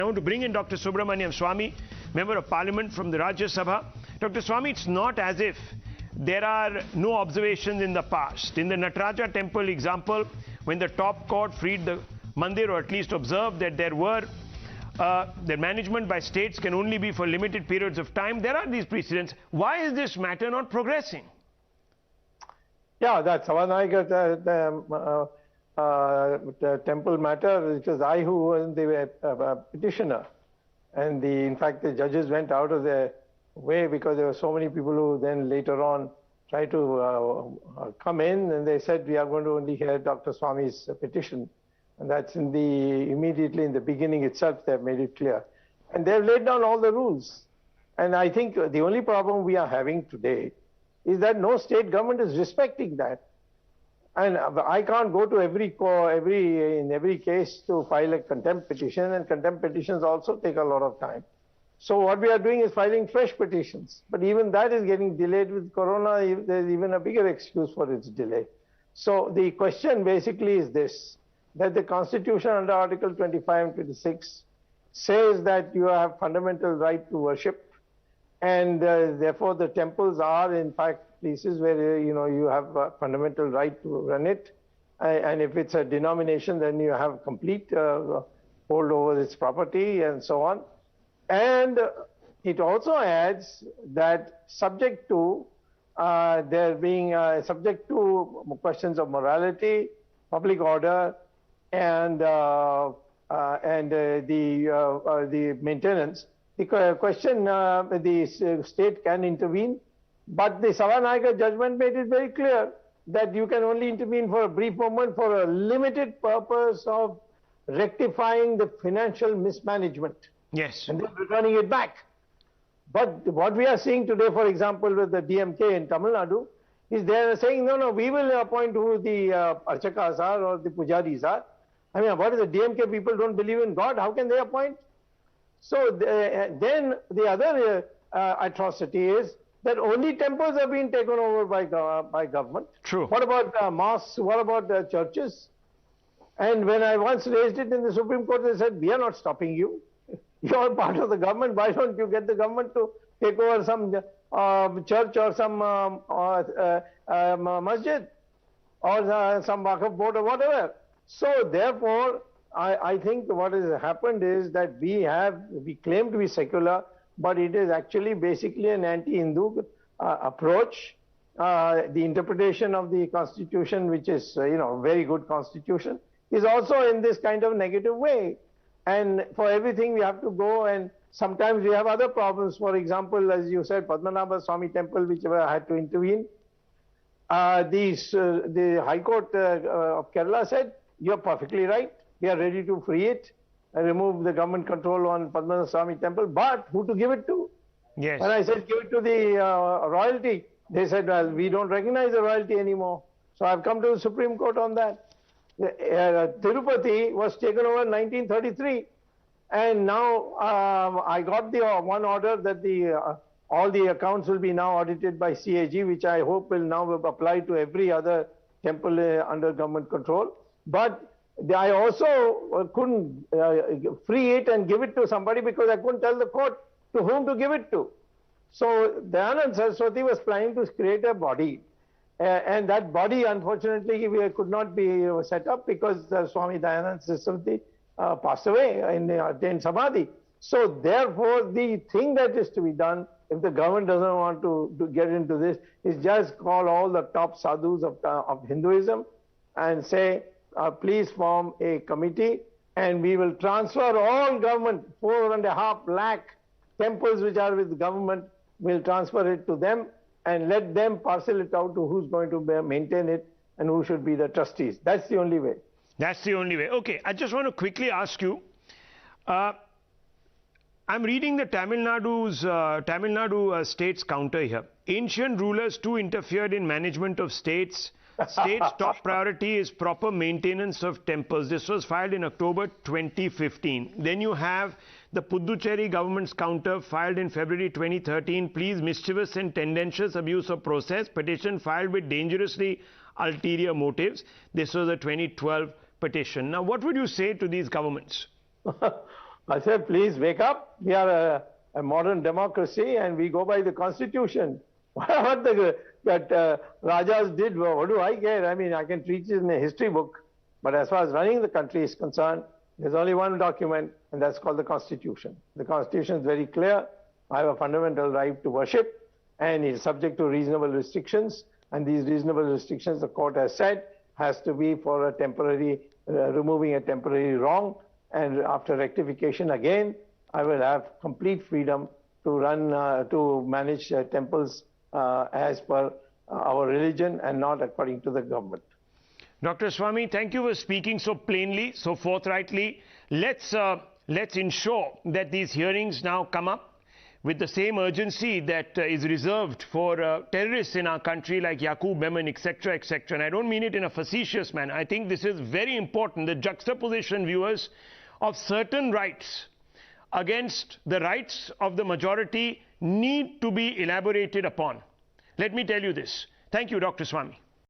I want to bring in Dr. Subramanian Swamy, Member of Parliament from the Rajya Sabha. Dr. Swamy, it's not as if there are no observations in the past. In the Nataraja temple example, when the top court freed the mandir, or at least observed that there were the management by states can only be for limited periods of time, there are these precedents. Why is this matter not progressing? Yeah, that's the temple matter. It was I who was the petitioner, and in fact the judges went out of their way because there were so many people who then later on tried to come in, and they said we are going to only hear Dr. Swamy's petition, and that's immediately in the beginning itself they have made it clear, and they have laid down all the rules. And I think the only problem we are having today is that no state government is respecting that. And I can't go to in every case to file a contempt petition, and contempt petitions also take a lot of time. So what we are doing is filing fresh petitions, but even that is getting delayed with Corona. There's even a bigger excuse for its delay. So the question basically is this, that the Constitution under Article 25 and 26 says that you have fundamental right to worship, and therefore the temples are in fact places where you have a fundamental right to run it, and if it's a denomination then you have complete hold over its property and so on. And it also adds that subject to there being subject to questions of morality, public order, and the maintenance. The question, the state can intervene, but the Savanayaka judgment made it very clear that you can only intervene for a brief moment for a limited purpose of rectifying the financial mismanagement. Yes. And then returning it back. But what we are seeing today, for example, with the DMK in Tamil Nadu, is they are saying, no, we will appoint who the Archakas are or the Pujaris are. I mean, what is the DMK people don't believe in God? How can they appoint? So then the other atrocity is that only temples have been taken over by government. True. What about mosques? What about churches? And when I once raised it in the Supreme Court, they said, we are not stopping you. You are part of the government. Why don't you get the government to take over some church or some masjid or some Waqf board or whatever? So therefore, I think what has happened is that we claim to be secular, but it is actually basically an anti-Hindu approach. The interpretation of the Constitution, which is very good Constitution, is also in this kind of negative way. And for everything we have to go, and sometimes we have other problems. For example, as you said, Padmanabha Swamy Temple, which had to intervene. The High Court of Kerala said, you're perfectly right. We are ready to free it and remove the government control on Padmanabha Swamy Temple, but who to give it to? Yes. When I said give it to the royalty, they said, well, we don't recognize the royalty anymore. So I've come to the Supreme Court on that. Tirupati was taken over in 1933, and now I got the one order that all the accounts will be now audited by CAG, which I hope will now apply to every other temple under government control. But I also couldn't free it and give it to somebody because I couldn't tell the court to whom to give it to. So Dayanand Saraswati was planning to create a body. And that body, unfortunately, could not be set up because Swami Dayanand Saraswati passed away in Samadhi. So therefore, the thing that is to be done, if the government doesn't want to get into this, is just call all the top sadhus of Hinduism and say, please form a committee and we will transfer all government, 4.5 lakh temples which are with the government, we'll transfer it to them and let them parcel it out to who's going to maintain it and who should be the trustees. That's the only way. That's the only way. Okay, I just want to quickly ask you, I'm reading the Tamil Nadu state's counter here. Ancient rulers too interfered in management of states. State's top priority is proper maintenance of temples. This was filed in October 2015. Then you have the Puducherry government's counter filed in February 2013. Please, mischievous and tendentious abuse of process. Petition filed with dangerously ulterior motives. This was a 2012 petition. Now, what would you say to these governments? I said, please wake up. We are a modern democracy and we go by the constitution. What Rajas did, what do I care? I mean, I can teach it in a history book. But as far as running the country is concerned, there's only one document, and that's called the Constitution. The Constitution is very clear. I have a fundamental right to worship, and it's subject to reasonable restrictions. And these reasonable restrictions, the court has said, has to be for a temporary, removing a temporary wrong. And after rectification again, I will have complete freedom to run, to manage temples as per our religion and not according to the government. Dr. Swamy, thank you for speaking so plainly, so forthrightly. Let's ensure that these hearings now come up with the same urgency that is reserved for terrorists in our country like Yaqub Memon, etc., etc. And I don't mean it in a facetious manner. I think this is very important. The juxtaposition, viewers, of certain rights against the rights of the majority need to be elaborated upon. Let me tell you this. Thank you, Dr. Swamy.